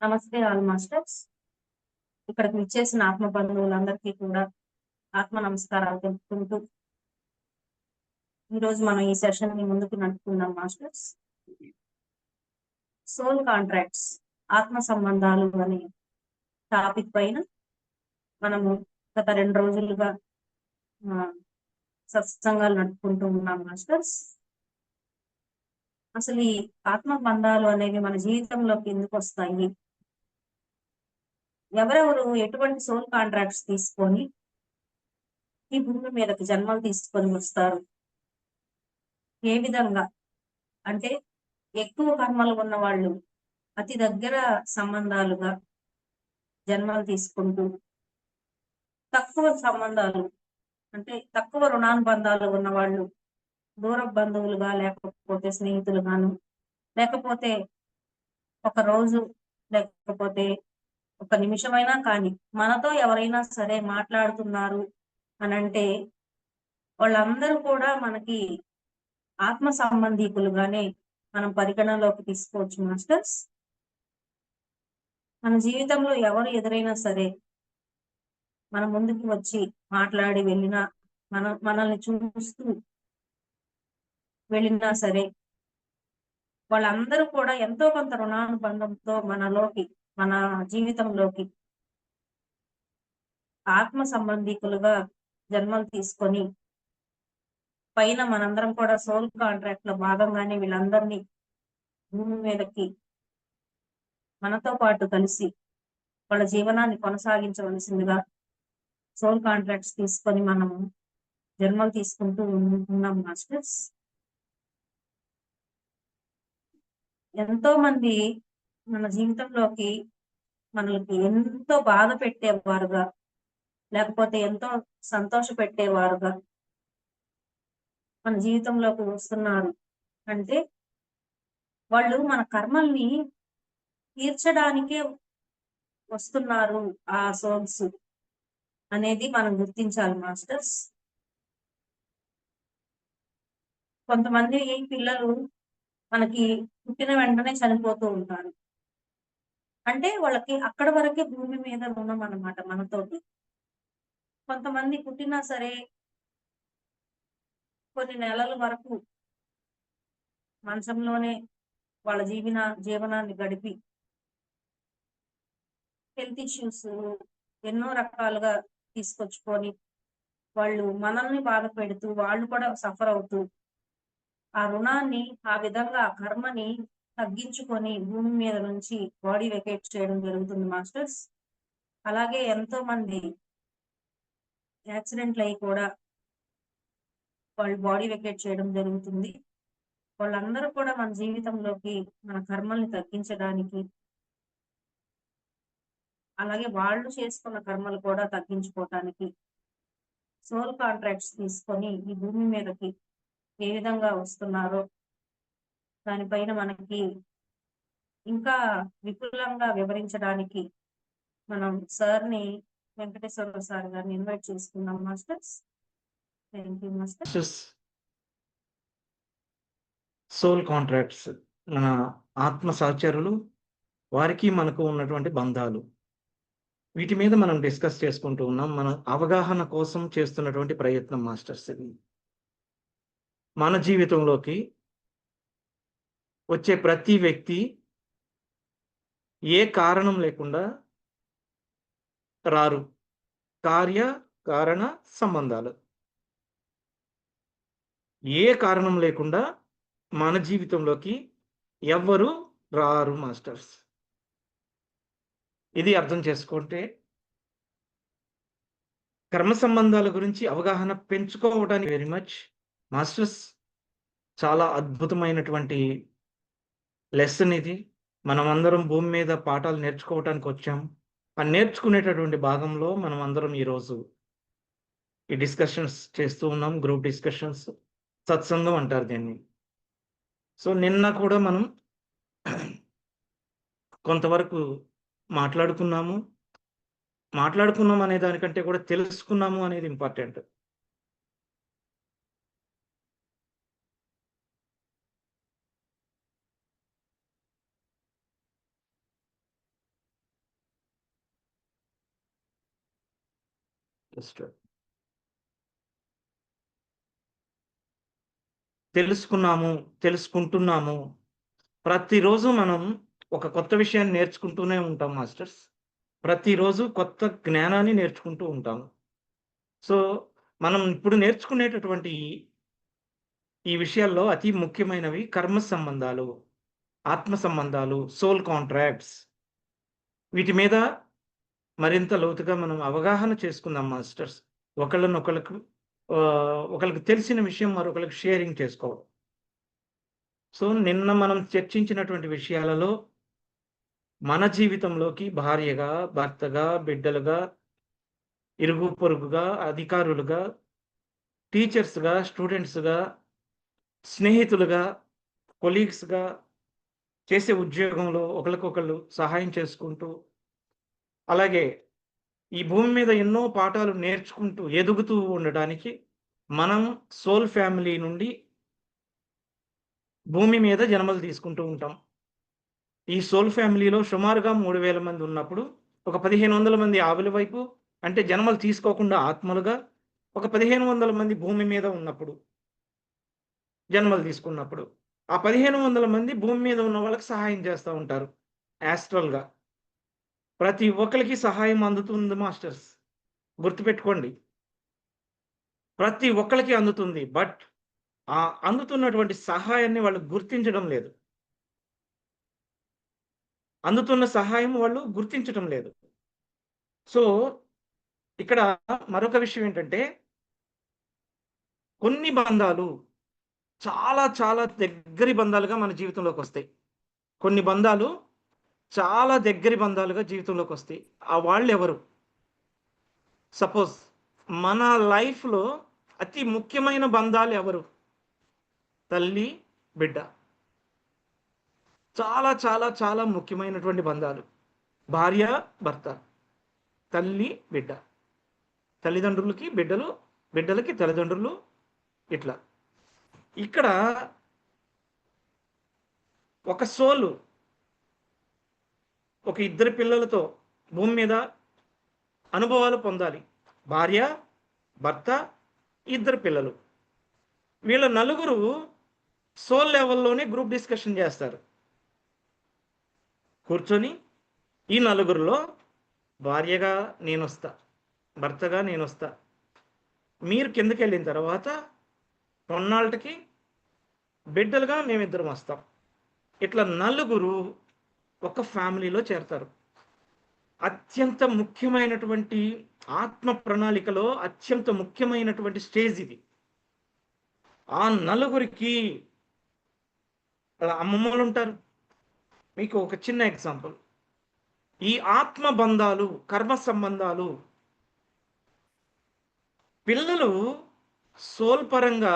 నమస్తే all masters. ఇక్కడికి విచ్చేసిన ఆత్మ బంధువులందరికీ కూడా ఆత్మ నమస్కారాలు తెలుపుకుంటూ ఈరోజు మనం ఈ సెషన్ ని ముందుకు నడుపుకుందాం మాస్టర్స్. సోల్ కాంట్రాక్ట్స్, ఆత్మ సంబంధాలు అనే టాపిక్ పైన మనము గత 2 రోజులుగా సత్సంగాలు నడుపుకుంటూ ఉన్నాం మాస్టర్స్. అసలు ఈ ఆత్మ బంధాలు అనేవి మన జీవితంలోకి ఎందుకు వస్తాయి, ఎవరెవరు ఎటువంటి సోల్ కాంట్రాక్ట్స్ తీసుకొని ఈ భూమి మీదకి జన్మలు తీసుకొని వస్తారు, ఏ విధంగా అంటే ఎక్కువ కర్మలు ఉన్న వాళ్ళు అతి దగ్గర సంబంధాలుగా జన్మలు తీసుకుంటూ, తక్కువ సంబంధాలు అంటే తక్కువ రుణానుబంధాలు ఉన్న వాళ్ళు దూర బంధువులుగా, లేకపోతే స్నేహితులుగాను, లేకపోతే ఒక రోజు, లేకపోతే ఒక నిమిషమైనా కానీ మనతో ఎవరైనా సరే మాట్లాడుతున్నారు అని అంటే వాళ్ళందరూ కూడా మనకి ఆత్మ సంబంధీకులుగానే మనం పరిగణలోకి తీసుకోవచ్చు మాస్టర్స్. మన జీవితంలో ఎవరు ఎదురైనా సరే మన ముందుకు వచ్చి మాట్లాడి వెళ్ళినా, మనల్ని చూస్తూ వెళ్ళినా సరే వాళ్ళందరూ కూడా ఎంతో కొంత రుణానుబంధంతో మన జీవితంలోకి ఆత్మ సంబంధీకులుగా జన్మలు తీసుకొని పైన మనందరం కూడా సోల్ కాంట్రాక్ట్ లో భాగంగానే వీళ్ళందరినీ భూమి మీదకి మనతో పాటు కలిసి వాళ్ళ జీవనాన్ని కొనసాగించవలసిందిగా సోల్ కాంట్రాక్ట్స్ తీసుకొని మనము జన్మలు తీసుకుంటూ ఉన్నాం మాస్టర్స్. ఎంతో మంది మన జీవితంలోకి మనకి ఎంతో బాధ పెట్టేవారుగా, లేకపోతే ఎంతో సంతోష పెట్టేవారుగా మన జీవితంలోకి వస్తున్నారు అంటే వాళ్ళు మన కర్మల్ని తీర్చడానికే వస్తున్నారు ఆ సోల్స్ అనేది మనం గుర్తించాలి మాస్టర్స్. కొంతమంది పిల్లలు మనకి పుట్టిన వెంటనే చనిపోతూ ఉంటారు అంటే వాళ్ళకి అక్కడ వరకే భూమి మీద రుణం అన్నమాట మనతోటి. కొంతమంది పుట్టినా సరే కొన్ని నెలల వరకు మంచంలోనే వాళ్ళ జీవనాన్ని గడిపి హెల్త్ ఇష్యూస్ ఎన్నో రకాలుగా తీసుకొచ్చుకొని వాళ్ళు మనల్ని బాధ పెడుతూ, వాళ్ళు కూడా సఫర్ అవుతూ ఆ రుణాన్ని, ఆ విధంగా ఆ కర్మని తగ్గించుకొని భూమి మీద నుంచి బాడీ వెకేట్ చేయడం జరుగుతుంది మాస్టర్స్. అలాగే ఎంతో మంది యాక్సిడెంట్లు అయ్యి కూడా వాళ్ళు బాడీ వెకేట్ చేయడం జరుగుతుంది. వాళ్ళందరూ కూడా మన జీవితంలోకి మన కర్మల్ని తగ్గించడానికి, అలాగే వాళ్ళు చేసుకున్న కర్మలు కూడా తగ్గించుకోవటానికి సోల్ కాంట్రాక్ట్స్ తీసుకొని ఈ భూమి మీదకి ఏ విధంగా వస్తున్నారో దానిపైన మనకి ఇంకా విపులంగా వివరించడానికి మనం సార్ని, వెంకటేశ్వర సార్ గారిని ఇన్వైట్ చేసుకున్నాం masters. Thank you masters. Soul contracts మన ఆత్మ సహచరులు, వారికి మనకు ఉన్నటువంటి బంధాలు, వీటి మీద మనం డిస్కస్ చేసుకుంటూ ఉన్నాం. మన అవగాహన కోసం చేస్తున్నటువంటి ప్రయత్నం మాస్టర్స్. ఇది మన జీవితంలోకి వచ్చే ప్రతి వ్యక్తి ఏ కారణం లేకుండా రారు. కారణ సంబంధాలు ఏ కారణం లేకుండా మన జీవితంలోకి ఎవ్వరు రారు మాస్టర్స్. ఇది అర్థం చేసుకుంటే కర్మ సంబంధాల గురించి అవగాహన పెంచుకోవడానికి వెరీ మచ్ మాస్టర్స్ చాలా అద్భుతమైనటువంటి లెసన్ ఇది. మనం అందరం భూమి మీద పాఠాలు నేర్చుకోవటానికి వచ్చాం. ఆ నేర్చుకునేటటువంటి భాగంలో మనం అందరం ఈరోజు ఈ డిస్కషన్స్ చేస్తూ ఉన్నాం. గ్రూప్ డిస్కషన్స్, సత్సంగం అంటారు దీన్ని. సో నిన్న కూడా మనం కొంతవరకు మాట్లాడుకున్నాము అనే దానికంటే కూడా తెలుసుకున్నాము అనేది ఇంపార్టెంట్. తెలుసుకున్నాము, తెలుసుకుంటున్నాము. ప్రతిరోజు మనం ఒక కొత్త విషయాన్ని నేర్చుకుంటూనే ఉంటాం మాస్టర్స్. ప్రతిరోజు కొత్త జ్ఞానాన్ని నేర్చుకుంటూ ఉంటాము. సో, మనం ఇప్పుడు నేర్చుకునేటటువంటి ఈ విషయాల్లో అతి ముఖ్యమైనవి కర్మ సంబంధాలు, ఆత్మ సంబంధాలు, సోల్ కాంట్రాక్ట్స్. వీటి మీద మరింత లోతుగా మనం అవగాహన చేసుకుందాం మాస్టర్స్. ఒకళ్ళనొకళ్ళకు ఒకళ్ళకి తెలిసిన విషయం మరొకళ్ళకి షేరింగ్ చేసుకోవడం. సో, నిన్న మనం చర్చించినటువంటి విషయాలలో మన జీవితంలోకి భార్యగా, భర్తగా, బిడ్డలుగా, ఇరుగు పొరుగుగా, అధికారులుగా, టీచర్స్‌గా, స్టూడెంట్స్‌గా, స్నేహితులుగా, కొలీగ్స్‌గా, చేసే ఉద్యోగంలో ఒకళ్ళకొకళ్ళు సహాయం చేసుకుంటూ, అలాగే ఈ భూమి మీద ఎన్నో పాఠాలు నేర్చుకుంటూ ఎదుగుతూ ఉండడానికి మనం సోల్ ఫ్యామిలీ నుండి భూమి మీద జన్మలు తీసుకుంటూ ఉంటాం. ఈ సోల్ ఫ్యామిలీలో సుమారుగా 3000 మంది ఉన్నప్పుడు, ఒక 1500 మంది ఆవుల వైపు అంటే జన్మలు తీసుకోకుండా ఆత్మలుగా, ఒక 1500 మంది భూమి మీద ఉన్నప్పుడు, జన్మలు తీసుకున్నప్పుడు, ఆ 1500 మంది భూమి మీద ఉన్న వాళ్ళకి సహాయం చేస్తా ఉంటారు యాస్ట్రల్‌గా. ప్రతి ఒక్కళ్ళకి సహాయం అందుతుంది మాస్టర్స్. గుర్తుపెట్టుకోండి. ప్రతి ఒక్కళ్ళకి అందుతుంది. బట్ ఆ అందుతున్నటువంటి సహాయాన్ని వాళ్ళు గుర్తించడం లేదు. అందుతున్న సహాయం వాళ్ళు గుర్తించటం లేదు. సో, ఇక్కడ మరొక విషయం ఏంటంటే, కొన్ని బంధాలు చాలా చాలా దగ్గరి బంధాలుగా మన జీవితంలోకొస్తాయి. కొన్ని బంధాలు చాలా దగ్గరి బంధాలుగా జీవితంలోకొస్తాయి. ఆ వాళ్ళెవరు? సపోజ్ మన లైఫ్‌లో అతి ముఖ్యమైన బంధాలు ఎవరు? తల్లి, బిడ్డ. చాలా చాలా చాలా ముఖ్యమైనటువంటి బంధాలు. భార్య, భర్త. తల్లి, బిడ్డ. తల్లిదండ్రులకి బిడ్డలు, బిడ్డలకి తల్లిదండ్రులు ఇట్లా. ఇక్కడ ఒక సోలు ఒక ఇద్దరు పిల్లలతో భూమి మీద అనుభవాలు పొందాలి. భార్య, భర్త, ఇద్దరు పిల్లలు. వీళ్ళ నలుగురు సోల్ లెవెల్‌లోనే గ్రూప్ డిస్కషన్ చేస్తారు. కూర్చొని ఈ నలుగురిలో భార్యగా నేనొస్తా, భర్తగా నేనొస్తా. మీరు కిందకెళ్ళిన తర్వాత కొన్నాళ్ళకి బిడ్డలుగా మేమిద్దరం వస్తాం. ఇట్లా నలుగురు ఒక ఫ్యామిలీలో చేరతారు. అత్యంత ముఖ్యమైనటువంటి ఆత్మ ప్రణాళికలో అత్యంత ముఖ్యమైనటువంటి స్టేజ్ ఇది. ఆ నలుగురికి అమ్మమ్మలుంటారు. మీకు ఒక చిన్న ఎగ్జాంపుల్. ఈ ఆత్మ బంధాలు, కర్మ సంబంధాలు పిల్లలు సోల్ పరంగా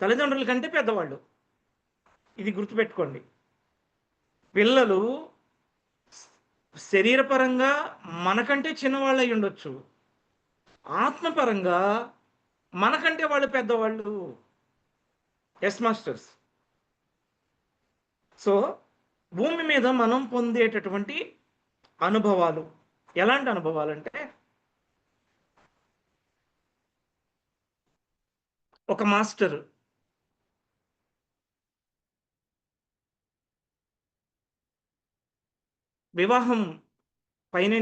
తల్లిదండ్రుల కంటే పెద్దవాళ్ళు. ఇది గుర్తుపెట్టుకోండి. పిల్లలు శరీరపరంగా మనకంటే చిన్నవాళ్ళై ఉండొచ్చు. ఆత్మపరంగా మనకంటే వాళ్ళు పెద్దవాళ్ళు. Yes masters. సో, భూమి మీద మనం పొందేటటువంటి అనుభవాలు ఎలాంటి అనుభవాలంటే, ఒక మాస్టర్ వివాహం పైనే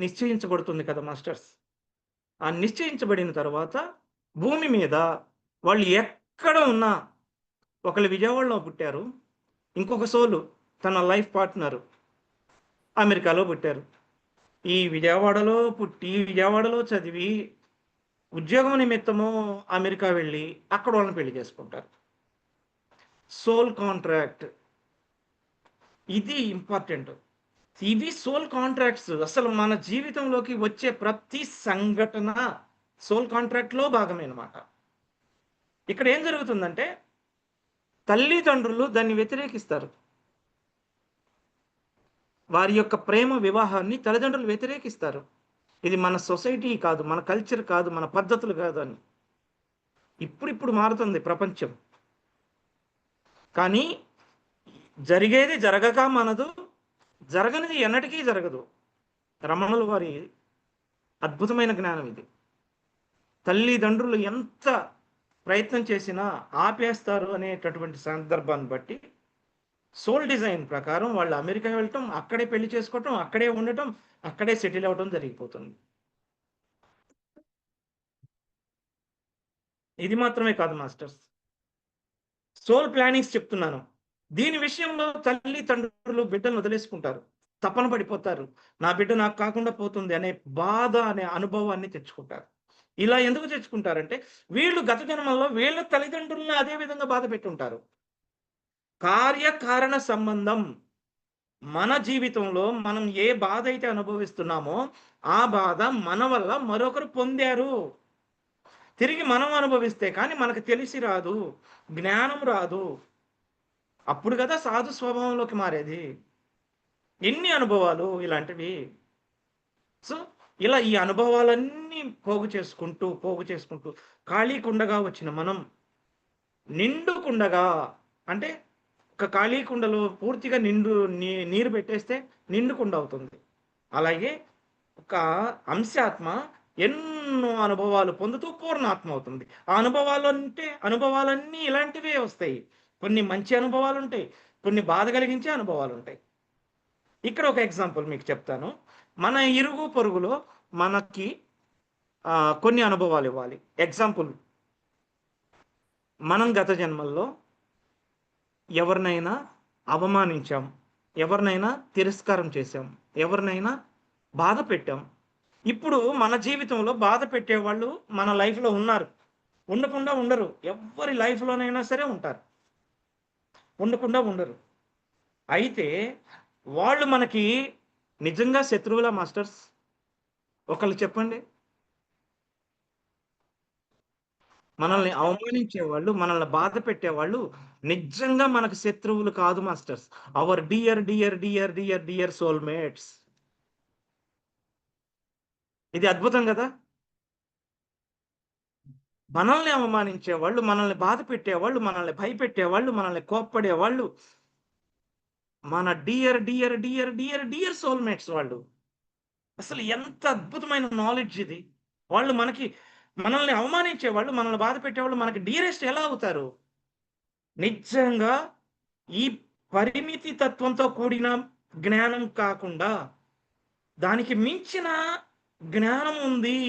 నిశ్చయించబడుతుంది కదా మాస్టర్స్. ఆ నిశ్చయించబడిన తర్వాత భూమి మీద వాళ్ళు ఎక్కడ ఉన్నా, ఒకళ్ళు విజయవాడలో పుట్టారు. ఇంకొక సోలు తన లైఫ్ పార్ట్నర్ అమెరికాలో పుట్టారు. ఈ విజయవాడలో పుట్టి, విజయవాడలో చదివి, ఉద్యోగం నిమిత్తము అమెరికా వెళ్ళి అక్కడ వాళ్ళని పెళ్లి చేసుకుంటారు. సోల్ కాంట్రాక్ట్ ఇది ఇంపార్టెంట్. ఇవి సోల్ కాంట్రాక్ట్స్. అసలు మన జీవితంలోకి వచ్చే ప్రతి సంఘటన సోల్ కాంట్రాక్ట్‌లో భాగమే అన్నమాట. ఇక్కడ ఏం జరుగుతుందంటే, తల్లిదండ్రులు దాన్ని వ్యతిరేకిస్తారు. వారి యొక్క ప్రేమ వివాహాన్ని తల్లిదండ్రులు వ్యతిరేకిస్తారు. ఇది మన సొసైటీ కాదు, మన కల్చర్ కాదు, మన పద్ధతులు కాదు అని. ఇప్పుడిప్పుడు మారుతుంది ప్రపంచం. కానీ జరిగేది జరగక మనదు, జరగనిది ఎన్నటికీ జరగదు. రమణుల వారి అద్భుతమైన జ్ఞానం ఇది. తల్లిదండ్రులు ఎంత ప్రయత్నం చేసినా ఆపేస్తారు అనేటటువంటి సందర్భాన్ని బట్టి సోల్ డిజైన్ ప్రకారం వాళ్ళు అమెరికా వెళ్ళటం, అక్కడే పెళ్లి చేసుకోవటం, అక్కడే ఉండటం, అక్కడే సెటిల్ అవ్వటం జరిగిపోతుంది. ఇది మాత్రమే కాదు మాస్టర్స్, సోల్ ప్లానింగ్స్ చెప్తున్నాను. దీని విషయంలో తల్లి తండ్రులు బిడ్డను వదిలేసుకుంటారు, తపన పడిపోతారు. నా బిడ్డ నాకు కాకుండా పోతుంది అనే బాధ అనే అనుభవాన్ని తెచ్చుకుంటారు. ఇలా ఎందుకు తెచ్చుకుంటారంటే వీళ్ళు గత జన్మల్లో వీళ్ళ తల్లిదండ్రులను అదే విధంగా బాధ పెట్టుంటారు. కార్యకారణ సంబంధం. మన జీవితంలో మనం ఏ బాధ అయితే అనుభవిస్తున్నామో ఆ బాధ మన వల్ల మరొకరు పొందారు. తిరిగి మనం అనుభవిస్తే కానీ మనకు తెలిసి రాదు, జ్ఞానం రాదు. అప్పుడు కదా సాధు స్వభావంలోకి మారేది. ఎన్ని అనుభవాలు ఇలాంటివి. సో ఇలా ఈ అనుభవాలన్నీ పోగు చేసుకుంటూ ఖాళీ కుండగా వచ్చిన మనం నిండు కుండగా, అంటే ఒక ఖాళీ కుండలో పూర్తిగా నీరు పెట్టేస్తే నిండు కుండ అవుతుంది. అలాగే ఒక అంశాత్మ ఎన్నో అనుభవాలు పొందుతూ పూర్ణాత్మ అవుతుంది. ఆ అనుభవాలన్నీ ఇలాంటివే వస్తాయి. కొన్ని మంచి అనుభవాలు ఉంటాయి, కొన్ని బాధ కలిగించే అనుభవాలు ఉంటాయి. ఇక్కడ ఒక ఎగ్జాంపుల్ మీకు చెప్తాను. మన ఇరుగు పొరుగులో మనకి కొన్ని అనుభవాలు ఇవ్వాలి. ఎగ్జాంపుల్, మనం గత జన్మల్లో ఎవరినైనా అవమానించాం, ఎవరినైనా తిరస్కారం చేశాం, ఎవరినైనా బాధ పెట్టాం. ఇప్పుడు మన జీవితంలో బాధ పెట్టేవాళ్ళు మన లైఫ్లో ఉన్నారు. ఉండకుండా ఉండరు. ఎవరి లైఫ్లోనైనా సరే ఉంటారు, ఉండకుండా ఉండరు. అయితే వాళ్ళు మనకి నిజంగా శత్రువులా మాస్టర్స్? ఒకళ్ళు చెప్పండి. మనల్ని అవమానించేవాళ్ళు, మనల్ని బాధ పెట్టేవాళ్ళు నిజంగా మనకు శత్రువులు కాదు masters. Our dear dear dear dear dear soulmates. ఇది అద్భుతం కదా. మనల్ని అవమానించేవాళ్ళు, మనల్ని బాధ పెట్టేవాళ్ళు, మనల్ని భయపెట్టేవాళ్ళు, మనల్ని కోప్పడేవాళ్ళు మన dear dear dear dear dear soulmates వాళ్ళు. అసలు ఎంత అద్భుతమైన నాలెడ్జ్ ఇది. వాళ్ళు మనల్ని అవమానించేవాళ్ళు, మనల్ని బాధ పెట్టేవాళ్ళు మనకి డియరెస్ట్ ఎలా అవుతారు? నిజంగా ఈ పరిమితి తత్వంతో కూడిన జ్ఞానం కాకుండా దానికి మించిన జ్ఞానం ఉంది.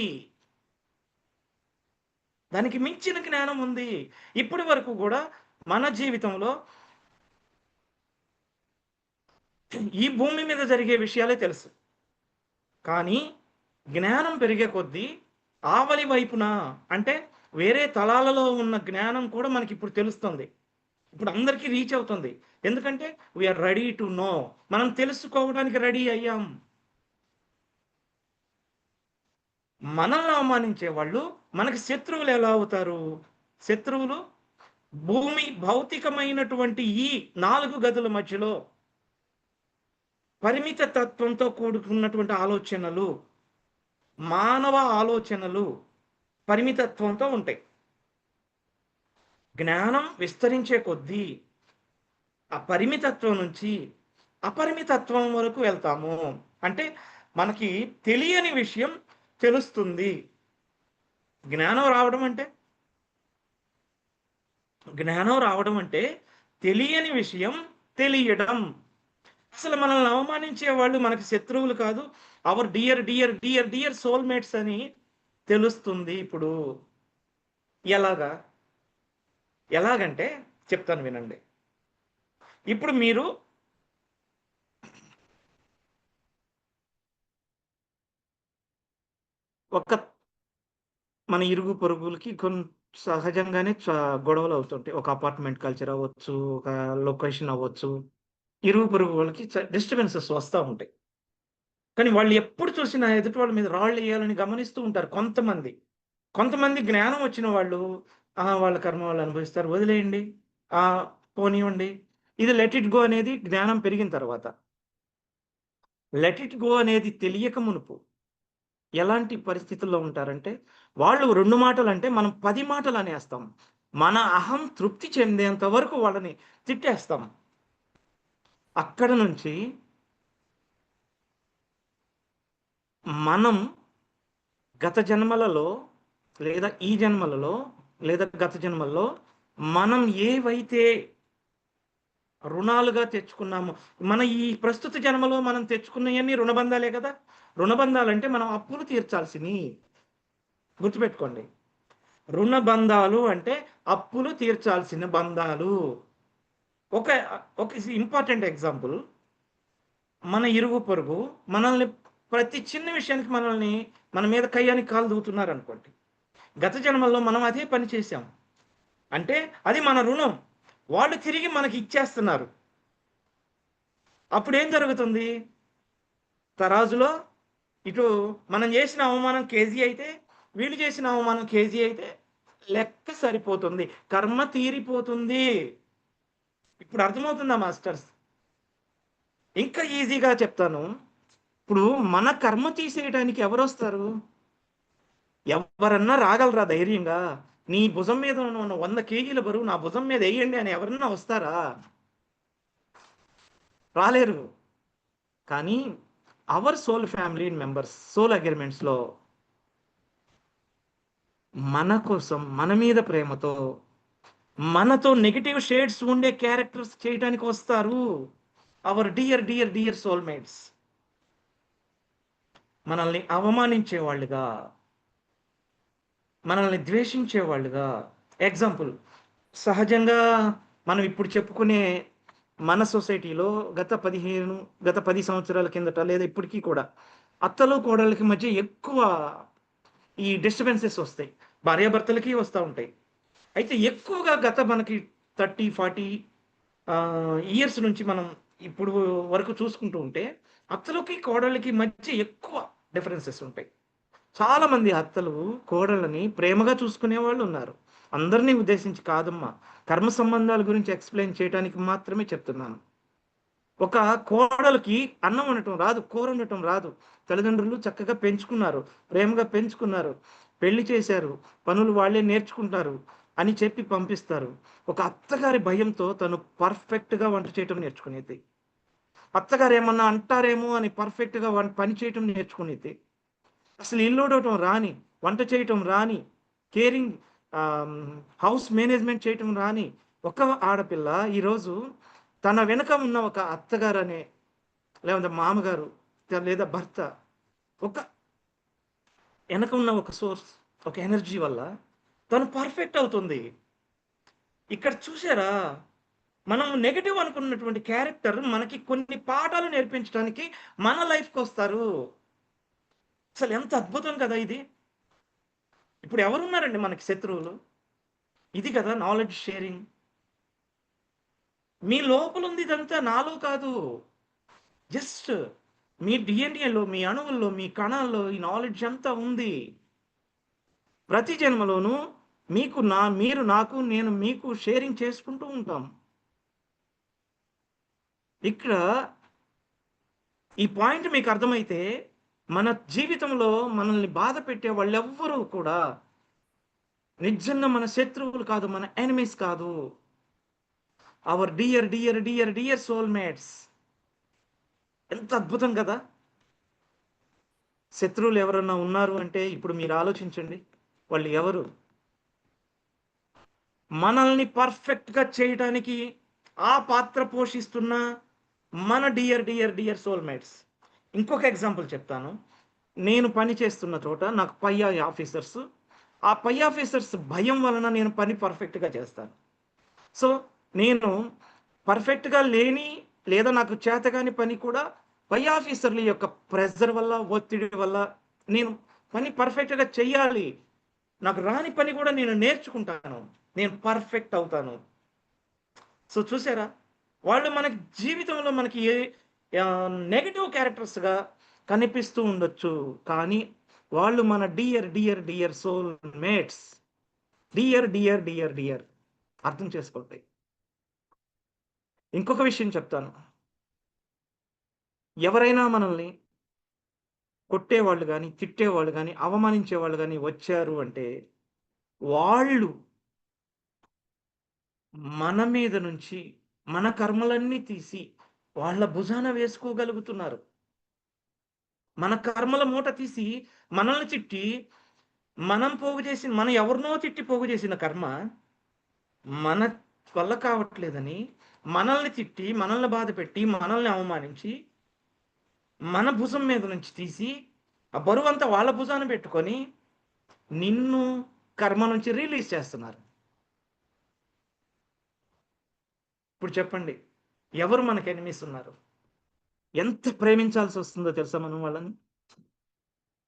దానికి మించిన జ్ఞానం ఉంది. ఇప్పటి వరకు కూడా మన జీవితంలో ఈ భూమి మీద జరిగే విషయాలే తెలుసు. కానీ జ్ఞానం పెరిగే కొద్దీ ఆవలి వైపున, అంటే వేరే తలాలలో ఉన్న జ్ఞానం కూడా మనకి ఇప్పుడు తెలుస్తుంది. ఇప్పుడు అందరికీ రీచ్ అవుతుంది. ఎందుకంటే వీఆర్ రెడీ టు నో. మనం తెలుసుకోవడానికి రెడీ అయ్యాం. మనల్ని అవమానించే వాళ్ళు మనకి శత్రువులు ఎలా అవుతారు? శత్రువులు భూమి భౌతికమైనటువంటి ఈ 4 గదుల మధ్యలో పరిమిత తత్వంతో కూడుకున్నటువంటి ఆలోచనలు, మానవ ఆలోచనలు పరిమితత్వంతో ఉంటాయి. జ్ఞానం విస్తరించే కొద్దీ ఆ పరిమితత్వం నుంచి అపరిమితత్వం వరకు వెళ్తాము. అంటే మనకి తెలియని విషయం తెలుస్తుంది. జ్ఞానం రావడం అంటే తెలియని విషయం తెలియడం. అసలు మనల్ని అవమానించే వాళ్ళు మనకి శత్రువులు కాదు, our dear dear dear dear soulmates అని తెలుస్తుంది. ఇప్పుడు ఎలాగంటే చెప్తాను వినండి. ఇప్పుడు మీరు మన ఇరుగు పొరుగులకి సహజంగానే గొడవలు అవుతుంటాయి. ఒక అపార్ట్మెంట్ కల్చర్ అవ్వచ్చు, ఒక లొకేషన్ అవ్వచ్చు. ఇరుగు పొరుగు వాళ్ళకి డిస్టర్బెన్సెస్ వస్తూ ఉంటాయి. కానీ వాళ్ళు ఎప్పుడు చూసినా ఎదుటి వాళ్ళ మీద రాళ్ళు వేయాలని గమనిస్తూ ఉంటారు కొంతమంది. కొంతమంది జ్ఞానం వచ్చిన వాళ్ళు వాళ్ళ కర్మ వాళ్ళు అనుభవిస్తారు, వదిలేయండి, పోనివ్వండి. ఇది లెట్ ఇట్ గో అనేది జ్ఞానం పెరిగిన తర్వాత. లెట్ ఇట్ గో అనేది తెలియక మునుపు ఎలాంటి పరిస్థితుల్లో ఉంటారంటే వాళ్ళు 2 మాటలు అంటే మనం 10 మాటలు అనేస్తాం. మన అహం తృప్తి చెందేంత వరకు వాళ్ళని తిట్టేస్తాం. అక్కడ నుంచి మనం గత జన్మలలో లేదా ఈ జన్మలలో లేదా గత జన్మల్లో మనం ఏవైతే రుణాలుగా తెచ్చుకున్నాము, మన ఈ ప్రస్తుత జన్మలో మనం తెచ్చుకున్నవన్నీ రుణబంధాలే కదా. రుణబంధాలంటే మనం అప్పులు తీర్చాల్సినవి. గుర్తుపెట్టుకోండి, రుణబంధాలు అంటే అప్పులు తీర్చాల్సిన బంధాలు. ఒక ఒక ఇంపార్టెంట్ ఎగ్జాంపుల్, మన ఇరుగు పొరుగు మనల్ని ప్రతి చిన్న విషయానికి మన మీద కయ్యానికి కాలు దూతున్నారు అనుకోండి. గత జన్మల్లో మనం అదే పని చేశాం అంటే అది మన రుణం. వాళ్ళు తిరిగి మనకి ఇచ్చేస్తున్నారు. అప్పుడు ఏం జరుగుతుంది? తరాజులో ఇటు మనం చేసిన అవమానం కేజీ అయితే, వీళ్ళు చేసిన అవమానం కేజీ అయితే లెక్క సరిపోతుంది, కర్మ తీరిపోతుంది. ఇప్పుడు అర్థమవుతుందా మాస్టర్స్? ఇంకా ఈజీగా చెప్తాను. ఇప్పుడు మన కర్మ తీసేయడానికి ఎవరు వస్తారు? ఎవరన్నా రాగలరా ధైర్యంగా? నీ భుజం మీద ఉన్న 100 కేజీల బరువు నా భుజం మీద వేయండి అని ఎవరన్నా వస్తారా? రాలేరు. కానీ our soul family members soul అగ్రిమెంట్స్లో మన కోసం, మన మీద ప్రేమతో, మనతో నెగిటివ్ షేడ్స్ ఉండే క్యారెక్టర్స్ చేయడానికి వస్తారు. Our dear dear dear soulmates మనల్ని అవమానించేవాళ్ళుగా, మనల్ని ద్వేషించేవాళ్ళుగా. ఎగ్జాంపుల్, సహజంగా మనం ఇప్పుడు చెప్పుకునే మన సొసైటీలో గత 10 సంవత్సరాల కిందట లేదా ఇప్పటికీ కూడా అత్తలు కోడళ్ళకి మధ్య ఎక్కువ ఈ డిస్టర్బెన్సెస్ వస్తాయి. భార్యాభర్తలకి వస్తూ ఉంటాయి. అయితే ఎక్కువగా మనకి 30-40 ఇయర్స్ నుంచి మనం ఇప్పుడు వరకు చూసుకుంటూ ఉంటే అత్తలకి కోడళ్ళకి మధ్య ఎక్కువ డిఫరెన్సెస్ ఉంటాయి. చాలా మంది అత్తలు కోడళ్ళని ప్రేమగా చూసుకునే వాళ్ళు ఉన్నారు. అందరినీ ఉద్దేశించి కాదమ్మా, కర్మ సంబంధాల గురించి ఎక్స్ప్లెయిన్ చేయడానికి మాత్రమే చెప్తున్నాను. ఒక కోడలికి అన్నం వండటం రాదు, కూర వండటం రాదు. తల్లిదండ్రులు చక్కగా పెంచుకున్నారు, ప్రేమగా పెంచుకున్నారు, పెళ్లి చేశారు, పనులు వాళ్ళే నేర్చుకుంటారు అని చెప్పి పంపిస్తారు. ఒక అత్తగారి భయంతో తను పర్ఫెక్ట్గా వంట చేయటం నేర్చుకునేది. అత్తగారు ఏమన్నా అంటారేమో అని పర్ఫెక్ట్గా పని చేయటం నేర్చుకునేది. అసలు ఇల్లు ఊడవటం రాని, వంట చేయటం రాని, కేరింగ్ హౌస్ మేనేజ్మెంట్ చేయటం రాని ఒక ఆడపిల్ల ఈరోజు తన వెనుక ఉన్న ఒక అత్తగారు అనే లేదంటే మామగారు లేదా భర్త ఒక వెనక ఉన్న ఒక సోర్స్, ఒక ఎనర్జీ వల్ల తను పర్ఫెక్ట్ అవుతుంది. ఇక్కడ చూసారా, మనం నెగటివ్ అనుకున్నటువంటి క్యారెక్టర్ మనకి కొన్ని పాఠాలు నేర్పించడానికి మన లైఫ్కి వస్తారు. అసలు ఎంత అద్భుతం కదా ఇది. ఇప్పుడు ఎవరున్నారండి మనకి శత్రువులు? ఇది కదా నాలెడ్జ్ షేరింగ్. మీ లోపల ఉంది ఇదంతా, నాలో కాదు. జస్ట్ మీ డిఎన్ఏలో, మీ అణువుల్లో, మీ కణాల్లో ఈ నాలెడ్జ్ అంతా ఉంది. ప్రతి జన్మలోనూ మీరు నాకు, నేను మీకు షేరింగ్ చేసుకుంటూ ఉంటాం. ఇక్కడ ఈ పాయింట్ మీకు అర్థమైతే మన జీవితంలో మనల్ని బాధ పెట్టే వాళ్ళెవ్వరూ కూడా నిజంగా మన శత్రువులు కాదు, మన ఎనిమీస్ కాదు. Our dear dear dear dear soulmates. ఎంత అద్భుతం కదా. శత్రువులు ఎవరన్నా ఉన్నారు అంటే ఇప్పుడు మీరు ఆలోచించండి, వాళ్ళు ఎవరు? మనల్ని పర్ఫెక్ట్గా చేయడానికి ఆ పాత్ర పోషిస్తున్న మన డియర్ డియర్ డియర్ సోల్మేట్స్. ఇంకొక ఎగ్జాంపుల్ చెప్తాను. నేను పని చేస్తున్న చోట నాకు ఆ పై ఆఫీసర్స్ భయం వలన నేను పని పర్ఫెక్ట్గా చేస్తాను. సో నేను పర్ఫెక్ట్గా లేని లేదా నాకు చేతగాని పని కూడా పై ఆఫీసర్ల యొక్క ప్రెజర్ వల్ల, ఒత్తిడి వల్ల నేను పని పర్ఫెక్ట్గా చెయ్యాలి. నాకు రాని పని కూడా నేను నేర్చుకుంటాను, నేను పర్ఫెక్ట్ అవుతాను. సో చూసారా, వాళ్ళు మన జీవితంలో మనకి నెగటివ్ క్యారెక్టర్స్గా కనిపిస్తూ ఉండొచ్చు, కానీ వాళ్ళు మన dear dear dear soul mates. Dear dear dear dear అర్థం చేసుకోండి. ఇంకొక విషయం చెప్తాను. ఎవరైనా మనల్ని కొట్టేవాళ్ళు కానీ, తిట్టేవాళ్ళు కానీ, అవమానించేవాళ్ళు కానీ వచ్చారు అంటే వాళ్ళు మన మీద నుంచి మన కర్మలన్నీ తీసి వాళ్ళ భుజాన వేసుకోగలుగుతున్నారు. మన కర్మల మూట తీసి మనల్ని తిట్టి మనం పోగు చేసిన మనం ఎవరినో తిట్టి పోగు చేసిన కర్మ మన వల్ల కావట్లేదని మనల్ని తిట్టి మనల్ని బాధ పెట్టి మనల్ని అవమానించి మన భుజం మీద నుంచి తీసి ఆ బరువంతా వాళ్ళ భుజాన పెట్టుకొని నిన్ను కర్మ నుంచి రిలీజ్ చేస్తున్నారు. ఇప్పుడు చెప్పండి, ఎవరు మనకి ఎనిమిస్ ఉన్నారు? ఎంత ప్రేమించాల్సి వస్తుందో తెలుసా మనం వాళ్ళని?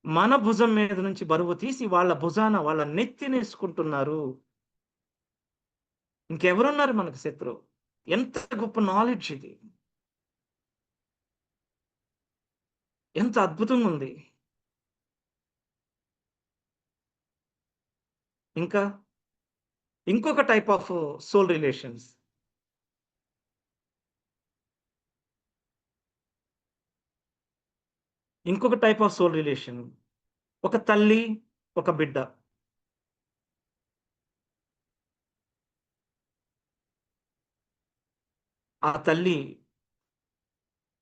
మన భుజం మీద నుంచి బరువు తీసి వాళ్ళ భుజాన వాళ్ళ నెత్తినేసుకుంటున్నారు. ఇంకెవరున్నారు మనకు శత్రువు? ఎంత గొప్ప నాలెడ్జ్ ఇది! ఎంత అద్భుతంగా ఉంది! ఇంకా ఇంకొక టైప్ ఆఫ్ సోల్ రిలేషన్స్. ఇంకొక టైప్ ఆఫ్ సోల్ రిలేషన్. ఒక తల్లి, ఒక బిడ్డ. ఆ తల్లి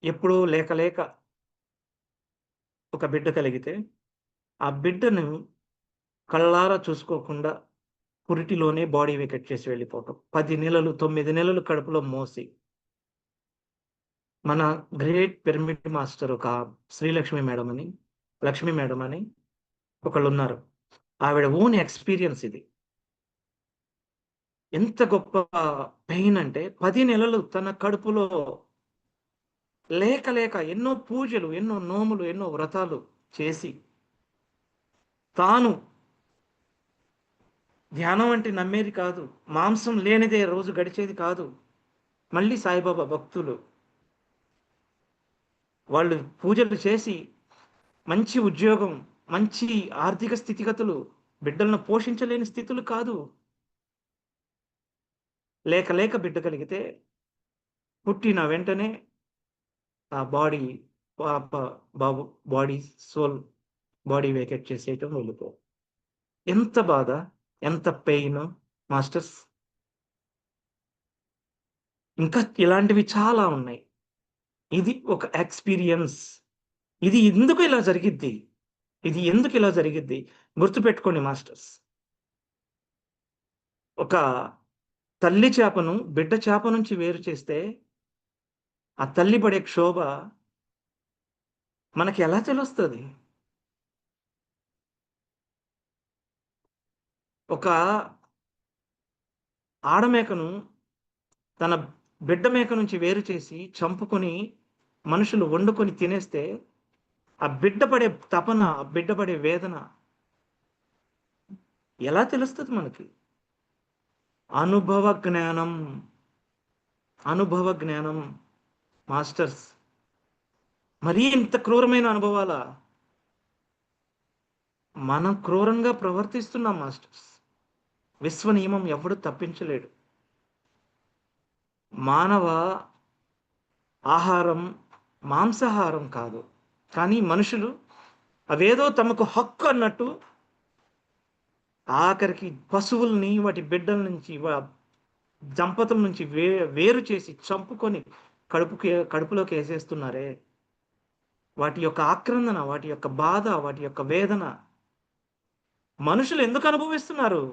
ఎప్పుడూ లేక లేక ఒక బిడ్డ కలిగితే, ఆ బిడ్డను కళ్ళారా చూసుకోకుండా పురిటిలోనే బాడీ వేకెట్ చేసి వెళ్ళిపోవటం. 10 నెలలు, 9 నెలలు కడుపులో మోసి. మన గ్రేట్ పిరమిడ్ మాస్టర్ ఒక శ్రీలక్ష్మి మేడం అని, లక్ష్మి మేడం అని ఒకళ్ళున్నారు. ఆవిడ ఓన్ ఎక్స్‌పీరియన్స్ ఇది. ఎంత గొప్ప పెయిన్ అంటే 10 నెలలు తన కడుపులో లేక లేక ఎన్నో పూజలు, ఎన్నో నోములు, ఎన్నో వ్రతాలు చేసి తాను ధ్యానం అంటే నమ్మేది కాదు. మాంసం లేనిదే రోజు గడిచేది కాదు. మళ్ళీ సాయిబాబా భక్తులు. వాళ్ళు పూజలు చేసి మంచి ఉద్యోగం, మంచి ఆర్థిక స్థితిగతులు, బిడ్డలను పోషించలేని స్థితులు కాదు. లేక లేక బిడ్డ కలిగితే పుట్టిన వెంటనే ఆ బాడీ పాప బాబు బాడీ సోల్ బాడీ వేకెట్ చేసేయటం వెళ్ళిపో. ఎంత బాధ, ఎంత పెయిన్ మాస్టర్స్. ఇంకా ఇలాంటివి చాలా ఉన్నాయి. ఇది ఒక ఎక్స్‌పీరియన్స్. ఇది ఎందుకు ఇలా జరిగిద్ది? ఇది ఎందుకు ఇలా జరిగిద్ది? గుర్తుపెట్టుకోండి మాస్టర్స్. ఒక తల్లి చేపను బిడ్డ చేప నుంచి వేరు చేస్తే, ఆ తల్లి పడే క్షోభ మనకి ఎలా తెలుస్తది? ఒక ఆడమేకను తన బిడ్డ మేక నుంచి వేరు చేసి చంపుకొని మనుషులు వండుకొని తినేస్తే, ఆ బిడ్డ పడే తపన, ఆ బిడ్డ పడే వేదన ఎలా తెలుస్తది మనకి? అనుభవ జ్ఞానం. అనుభవ జ్ఞానం మాస్టర్స్. మరీ ఇంత క్రూరమైన అనుభవాలా? మనం క్రూరంగా ప్రవర్తిస్తున్నాం మాస్టర్స్. విశ్వ నియమం ఎవడు తప్పించలేడు. మానవ ఆహారం మాంసాహారం కాదు. కానీ మనుషులు అవేదో తమకు హక్కు అన్నట్టు ఆఖరికి పశువుల్ని వాటి బిడ్డల నుంచి దంపతుల నుంచి వేరు చేసి చంపుకొని కడుపులోకి వేసేస్తున్నారే. వాటి యొక్క ఆక్రందన, వాటి యొక్క బాధ, వాటి యొక్క వేదన మనుషులు ఎందుకు అనుభవిస్తున్నారు?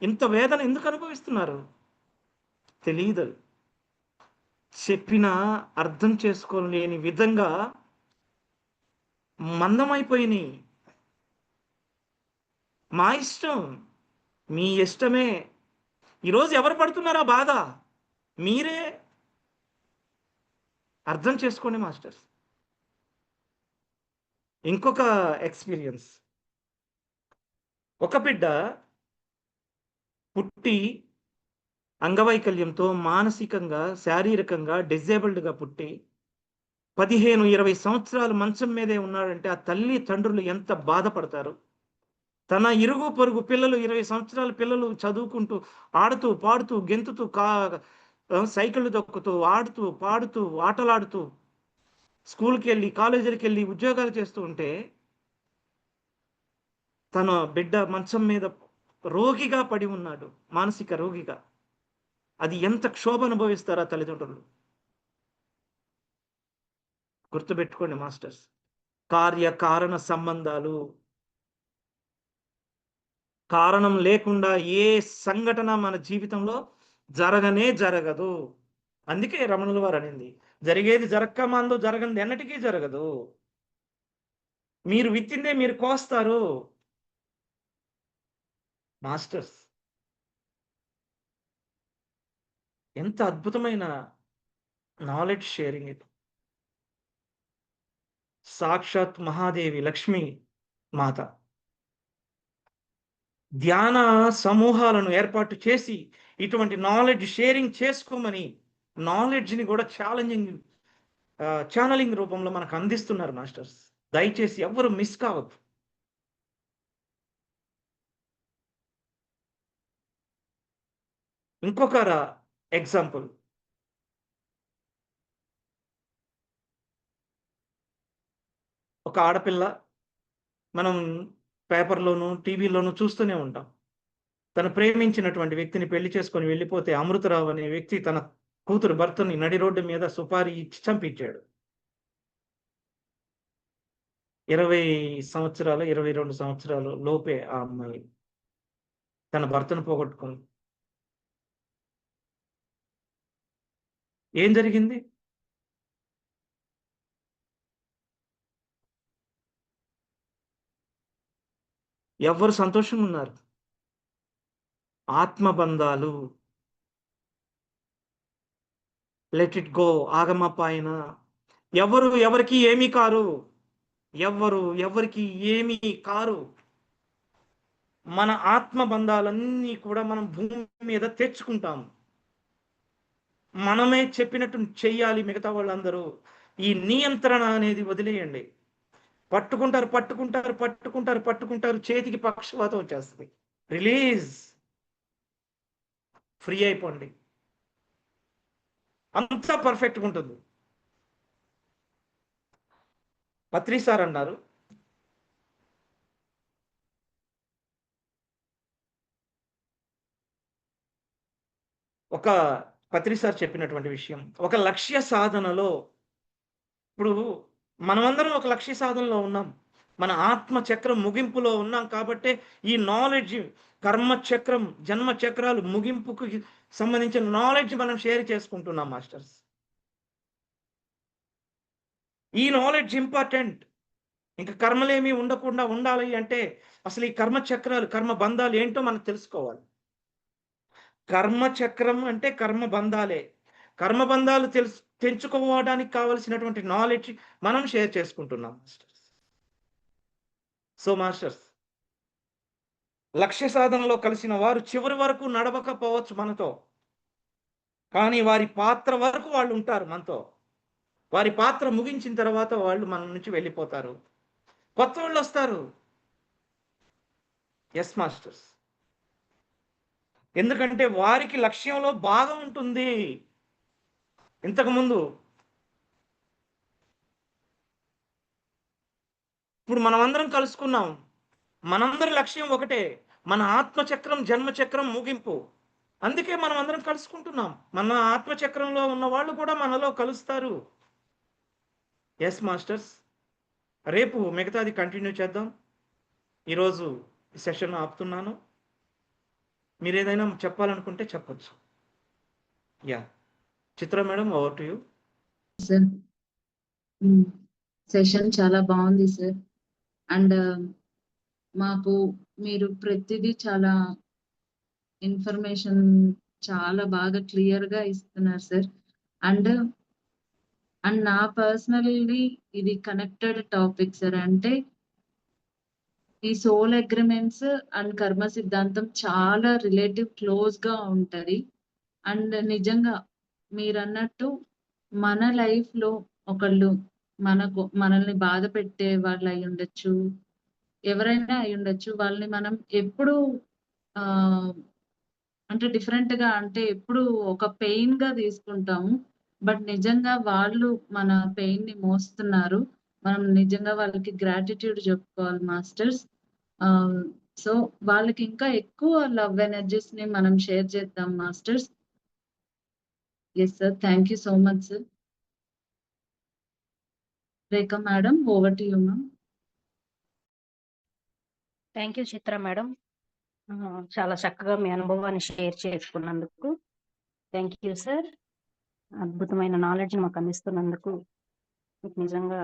ఇంత వేదన ఎందుకు అనుభవిస్తున్నారు? తెలియదు. చెప్పినా అర్థం చేసుకోలేని విధంగా మందమైపోయినాయి. మా ఇష్టం, మీ ఇష్టమే. ఈరోజు ఎవరు పడుతున్నారా బాధ? మీరే. అర్థం చేసుకోండి మాస్టర్స్. ఇంకొక ఎక్స్‌పీరియన్స్. ఒక బిడ్డ పుట్టి అంగవైకల్యంతో మానసికంగా, శారీరకంగా డిజేబుల్డ్‌గా పుట్టి 15, 20 సంవత్సరాలు మంచం మీదే ఉన్నాడంటే ఆ తల్లి, తండ్రులు ఎంత బాధపడతారు. తన ఇరుగు పొరుగు పిల్లలు 20 సంవత్సరాల పిల్లలు చదువుకుంటూ, ఆడుతూ, పాడుతూ, గెంతుతూ, సైకిళ్ళు తొక్కుతూ, ఆడుతూ, పాడుతూ, ఆటలాడుతూ, స్కూల్‌కెళ్ళి, కాలేజీలకెళ్ళి, ఉద్యోగాలు చేస్తూ ఉంటే, తన బిడ్డ మంచం మీద రోగిగా పడి ఉన్నాడు. మానసిక రోగిగా. అది ఎంత క్షోభ అనుభవిస్తారో ఆ తల్లిదండ్రులు. గుర్తుపెట్టుకోండి మాస్టర్స్. కార్య కారణ సంబంధాలు కారణం లేకుండా ఏ సంఘటన మన జీవితంలో జరగదు. అందుకే రమణుల వారు అనింది, జరిగేది జరక్క మందు జరగనిది ఎన్నటికీ జరగదు. మీరు విత్తిందే మీరు కోస్తారు. మాస్టర్స్, ఎంత అద్భుతమైన నాలెడ్జ్ షేరింగ్ ఇది. సాక్షాత్ మహాదేవి లక్ష్మి మాత ధ్యాన సమూహాలను ఏర్పాటు చేసి ఇటువంటి నాలెడ్జ్ షేరింగ్ చేసుకోమని నాలెడ్జ్ని కూడా ఛానలింగ్ రూపంలో మనకు అందిస్తున్నారు మాస్టర్స్. దయచేసి ఎవ్వరు మిస్ కావద్దు. ఇంకొక ఎగ్జాంపుల్, ఒక ఆడపిల్ల, మనం పేపర్లోను టీవీలోను చూస్తూనే ఉంటాం. తను ప్రేమించినటువంటి వ్యక్తిని పెళ్లి చేసుకొని వెళ్ళిపోతే అమృతరావు అనే వ్యక్తి తన కూతురు భర్తని నడి రోడ్డు మీద సుపారీ ఇచ్చి చంపించాడు. 20 సంవత్సరాలు 22 సంవత్సరాలు లోపే ఆ అమ్మాయి తన భర్తను పోగొట్టుకుంది. ఏం జరిగింది? ఎవ్వరు సంతోషంగా ఉన్నారు? ఆత్మబంధాలు, లెట్ ఇట్ గో, ఆగమపాయన. ఎవరు ఎవరికి ఏమీ కారు. ఎవ్వరు ఎవరికి ఏమీ కారు. మన ఆత్మబంధాలన్నీ కూడా మనం భూమి మీద తెచ్చుకుంటాం. మనమే చెప్పినట్టు చెయ్యాలి. మిగతా వాళ్ళందరూ ఈ నియంత్రణ అనేది వదిలేయండి. పట్టుకుంటారు, చేతికి పక్షవాతం వచ్చేస్తుంది. రిలీజ్, ఫ్రీ అయిపోండి, అంతా పర్ఫెక్ట్గా ఉంటుంది. పత్రి సార్ అన్నారు, ఒక పత్రి సార్ చెప్పినటువంటి విషయం, ఒక లక్ష్య సాధనలో, ఇప్పుడు మనమందరం ఒక లక్ష్య సాధనలో ఉన్నాం. మన ఆత్మ చక్రం ముగింపులో ఉన్నాం కాబట్టి ఈ నాలెడ్జ్, కర్మ చక్రం, జన్మ చక్రాలు ముగింపుకు సంబంధించిన నాలెడ్జ్ మనం షేర్ చేసుకుంటున్నాం మాస్టర్స్. ఈ నాలెడ్జ్ ఇంపార్టెంట్. ఇంకా కర్మలేమీ ఉండకుండా ఉండాలి అంటే అసలు ఈ కర్మ చక్రాలు, కర్మ బంధాలు ఏంటో మనం తెలుసుకోవాలి. కర్మ చక్రం అంటే కర్మ బంధాలే. కర్మ బంధాలు తెంచుకోవడానికి కావలసినటువంటి నాలెడ్జ్ మనం షేర్ చేసుకుంటున్నాం మాస్టర్స్. సో మాస్టర్స్, లక్ష్య సాధనలో కలిసిన వారు చివరి వరకు నడవకపోవచ్చు మనతో, కానీ వారి పాత్ర వరకు వాళ్ళు ఉంటారు మనతో. వారి పాత్ర ముగించిన తర్వాత వాళ్ళు మన నుంచి వెళ్ళిపోతారు, కొత్త వాళ్ళు వస్తారు. ఎస్ మాస్టర్స్, ఎందుకంటే వారికి లక్ష్యంలో బాగా ఉంటుంది. ఇంతకుముందు ఇప్పుడు మనమందరం కలుసుకున్నాం. మనందరి లక్ష్యం ఒకటే, మన ఆత్మచక్రం జన్మచక్రం ముగింపు. అందుకే మనం అందరం కలుసుకుంటున్నాం. మన ఆత్మచక్రంలో ఉన్న వాళ్ళు కూడా మనలో కలుస్తారు. ఎస్ మాస్టర్స్, రేపు మిగతాది కంటిన్యూ చేద్దాం. ఈరోజు ఈ సెషన్ ఆపుతున్నాను. మీరు ఏదైనా చెప్పాలనుకుంటే చెప్పొచ్చు. Yeah, Chitra madam, over to you. Sir, session చాలా బాగుంది సార్. అండ్ మాకు మీరు ప్రతిదీ చాలా ఇన్ఫర్మేషన్ చాలా బాగా క్లియర్ గా ఇస్తున్నారు సార్. అండ్ నా పర్సనల్లీ ఇది కనెక్టెడ్ టాపిక్ సార్. అంటే ఈ సోల్ అగ్రిమెంట్స్ అండ్ కర్మ సిద్ధాంతం చాలా రిలేటివ్ క్లోజ్ గా ఉంటది. అండ్ నిజంగా మీరు అన్నట్టు మన లైఫ్ లో ఒకళ్ళు మనల్ని బాధ పెట్టే వాళ్ళు అయి ఉండొచ్చు, ఎవరైనా అయి ఉండొచ్చు. వాళ్ళని మనం ఎప్పుడు ఆ అంటే డిఫరెంట్ గా, అంటే ఎప్పుడు ఒక పెయిన్ గా తీసుకుంటాము. బట్ నిజంగా వాళ్ళు మన పెయిన్ ని మోస్తున్నారు. మనం నిజంగా వాళ్ళకి గ్రాటిట్యూడ్ చెప్పుకోవాలి మాస్టర్స్. సో వాళ్ళకి ఇంకా ఎక్కువ లవ్ ఎనర్జీస్ ని మనం షేర్ చేద్దాం masters. Yes sir, thank you so much sir. Rekha madam, over to you ma'am. Thank you Chitra madam. చాలా చక్కగా మీ అనుభవాన్ని షేర్ చేసుకున్నందుకు థ్యాంక్ యూ సార్. అద్భుతమైన నాలెడ్జ్ మాకు అందిస్తున్నందుకు మీకు నిజంగా